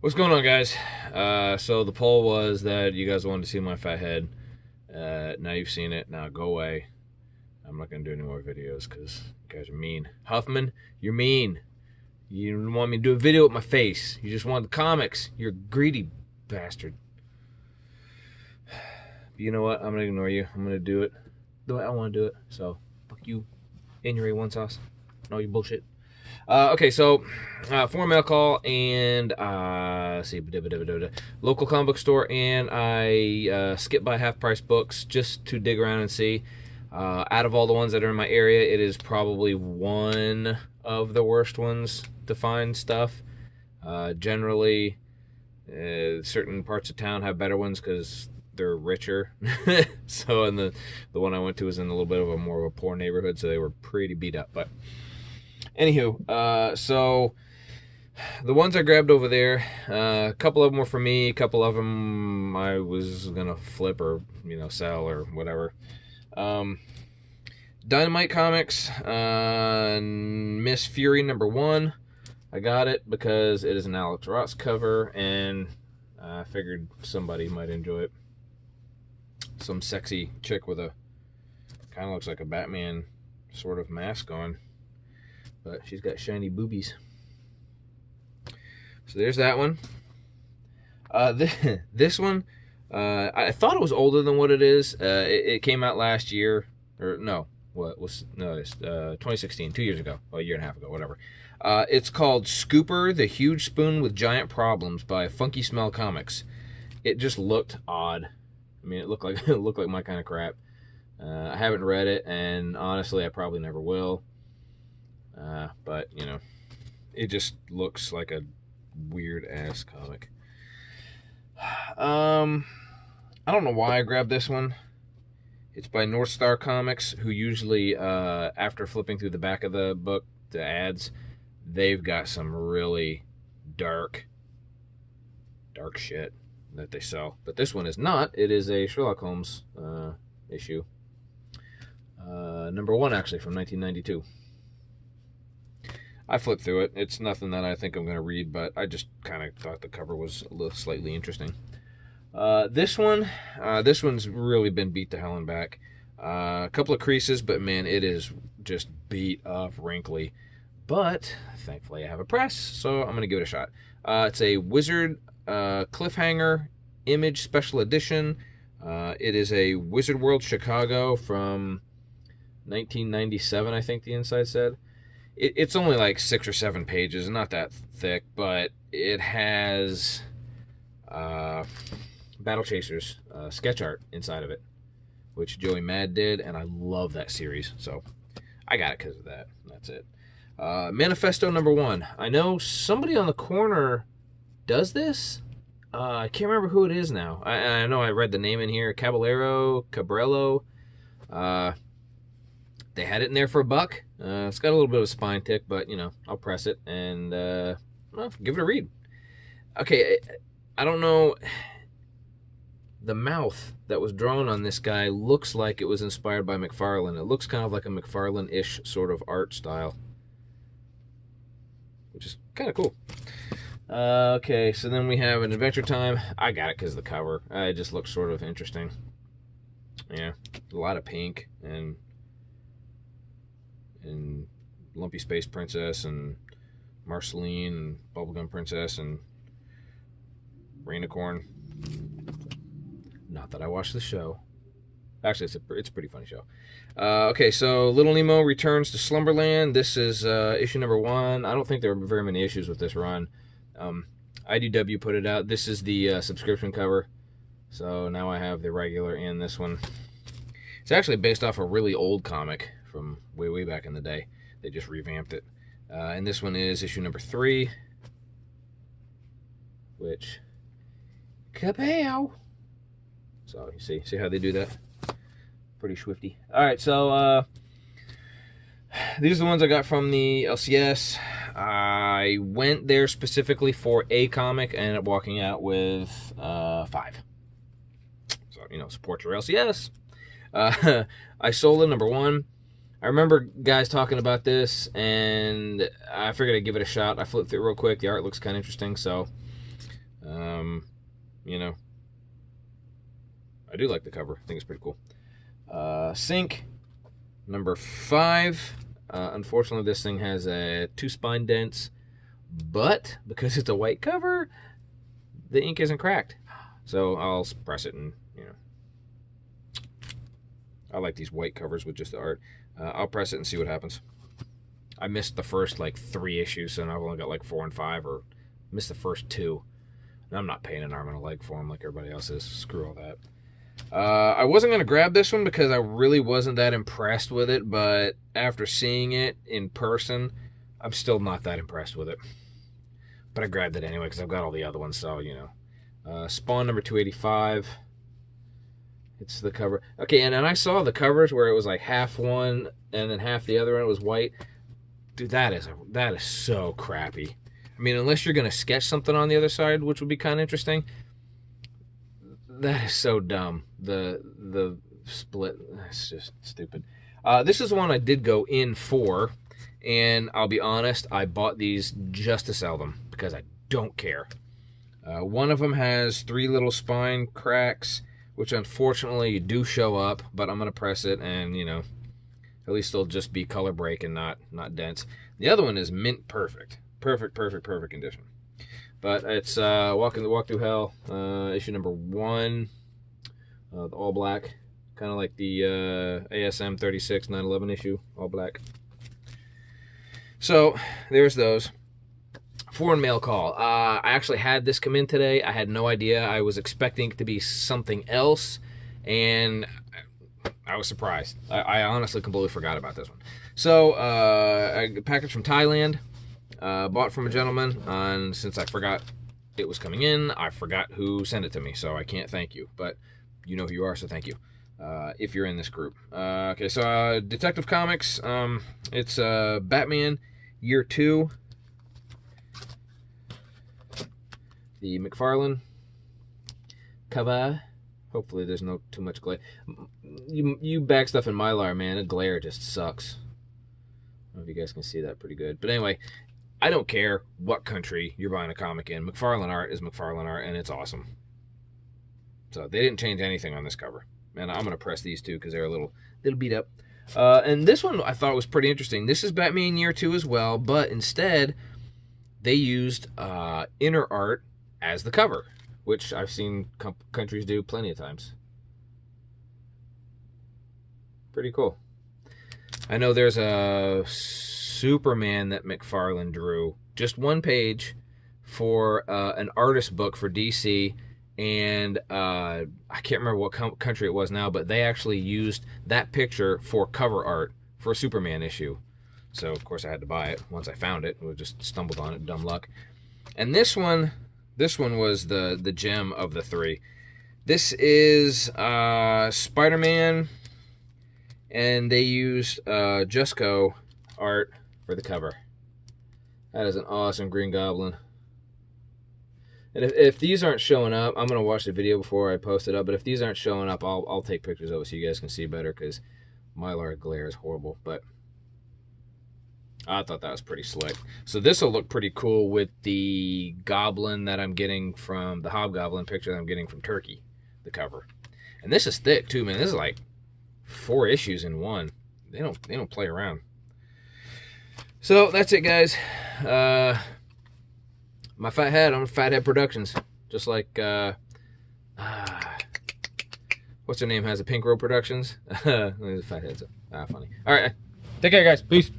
What's going on, guys? So the poll was that you guys wanted to see my fat head. Now you've seen it. Now go away. I'm not gonna do any more videos because you guys are mean. Huffman, you're mean. You didn't want me to do a video with my face. You just want the comics. You're a greedy bastard. But you know what? I'm gonna ignore you. I'm gonna do it the way I want to do it. So fuck you in your A1 sauce. No, you bullshit. Okay, so foreign mail call and see local comic book store, and I skipped by half price books just to dig around and see. Out of all the ones that are in my area, it is probably one of the worst ones to find stuff. Generally, certain parts of town have better ones because they're richer. So, and the one I went to was in a little bit of a more of a poor neighborhood, so they were pretty beat up, but. Anywho, so the ones I grabbed over there, a couple of them were for me, a couple of them I was gonna flip or sell or whatever. Dynamite Comics, Miss Fury #1. I got it because it is an Alex Ross cover, and I figured somebody might enjoy it. Some sexy chick with a kind of looks like a Batman sort of mask on. But she's got shiny boobies. So there's that one. This one, I thought it was older than what it is. It came out last year, or no, what was no? It's 2016, 2 years ago, well, a year and a half ago, whatever. It's called Scooper: The Huge Spoon with Giant Problems by Funky Smell Comics. It just looked odd. I mean, it looked like it looked like my kind of crap. I haven't read it, and honestly, I probably never will. But it just looks like a weird ass comic. I don't know why I grabbed this one. It's by North Star Comics, who usually, after flipping through the back of the book, the ads, they've got some really dark shit that they sell. But this one is not. It is a Sherlock Holmes issue. #1, actually, from 1992. I flipped through it. It's nothing that I think I'm going to read, but I just kind of thought the cover was a little slightly interesting. This one's really been beat to hell and back. A couple of creases, but man, it is just beat up, wrinkly. But thankfully I have a press, so I'm going to give it a shot. It's a Wizard Cliffhanger Image Special Edition. It is a Wizard World Chicago from 1997, I think the inside said. It's only like 6 or 7 pages, not that thick, but it has Battle Chasers sketch art inside of it, which Joey Mad did, and I love that series, so I got it because of that. That's it. Manifesto #1. I know somebody on the corner does this. I can't remember who it is now. I know I read the name in here. Cabrello. They had it in there for $1. It's got a little bit of a spine tick, but I'll press it and well, give it a read. Okay, I don't know. The mouth that was drawn on this guy looks like it was inspired by McFarlane. It looks kind of like a McFarlane-ish sort of art style, which is kind of cool. Okay, so then we have an Adventure Time. I got it because of the cover. It just looks sort of interesting. Yeah, a lot of pink and Lumpy Space Princess and Marceline and Bubblegum Princess and Rainicorn. Not that I watched the show. Actually, it's a pretty funny show. Okay, so Little Nemo returns to Slumberland. This is issue #1. I don't think there are very many issues with this run. IDW put it out. This is the subscription cover. So now I have the regular and this one. It's actually based off a really old comic from way back in the day. They just revamped it. And this one is issue #3, which, kapow! So you see how they do that? Pretty swifty. All right, so these are the ones I got from the LCS. I went there specifically for a comic and ended up walking out with 5. So support your LCS. I sold it #1. I remember guys talking about this, and I figured I'd give it a shot. I flipped through it real quick. The art looks kind of interesting, so You know, I do like the cover. I think it's pretty cool. Sync number 5. Unfortunately, this thing has 2 spine dents, but because it's a white cover, the ink isn't cracked. So I'll press it, and you know, I like these white covers with just the art. I'll press it and see what happens. I missed the first like 3 issues, and I've only got like 4 and 5, or missed the first 2. And I'm not paying an arm and a leg for them like everybody else is. Screw all that. I wasn't going to grab this one because I really wasn't that impressed with it, but after seeing it in person, I'm still not that impressed with it. But I grabbed it anyway because I've got all the other ones, so, you know. Spawn number 285. It's the cover. Okay, and then I saw the covers where it was like half one and then half the other, and it was white. Dude, that is so crappy. I mean, unless you're going to sketch something on the other side, which would be kind of interesting. That is so dumb. The split, it's just stupid. This is one I did go in for, and I'll be honest, I bought these just to sell them because I don't care. One of them has 3 little spine cracks, which unfortunately do show up, but I'm going to press it, and, you know, at least they'll just be color break and not dents. The other one is mint perfect. Perfect condition. But it's Walk Through Hell, issue number 1, the all black, kind of like the ASM 36 9/11 issue, all black. So there's those. Foreign mail call. I actually had this come in today. I had no idea. I was expecting it to be something else, and I was surprised. I honestly completely forgot about this one. So a package from Thailand. Bought from a gentleman, and since I forgot it was coming in, I forgot who sent it to me, so I can't thank you, but you know who you are, so thank you, if you're in this group. Okay, so Detective Comics, it's Batman Year 2, the McFarlane cover. Hopefully there's no too much glare. You bag stuff in Mylar, man, the glare just sucks. I don't know if you guys can see that pretty good, but anyway, I don't care what country you're buying a comic in. McFarlane art is McFarlane art, and it's awesome. So they didn't change anything on this cover. And I'm going to press these two because they're a little beat up. And this one I thought was pretty interesting. This is Batman Year 2 as well, but instead they used inner art as the cover, which I've seen countries do plenty of times. Pretty cool. I know there's a Superman that McFarlane drew, just 1 page for an artist book for DC, and I can't remember what country it was now, but they actually used that picture for cover art for a Superman issue. So of course I had to buy it once I found it. We just stumbled on it, dumb luck. And this one was the gem of the 3. This is Spider-Man, and they used Jusco art for the cover. That is an awesome Green Goblin. And if these aren't showing up, I'm going to watch the video before I post it up, but if these aren't showing up, I'll take pictures of it so you guys can see better, because Mylar glare is horrible, but I thought that was pretty slick. So this will look pretty cool with the Goblin that I'm getting from, the Hobgoblin picture that I'm getting from Turkey, the cover. And this is thick too, man. This is like 4 issues in one. They don't play around. So that's it, guys. My fat head on Fathead Productions, just like what's her name has a Pink Road Productions. Fathead's funny. All right, take care, guys. Peace.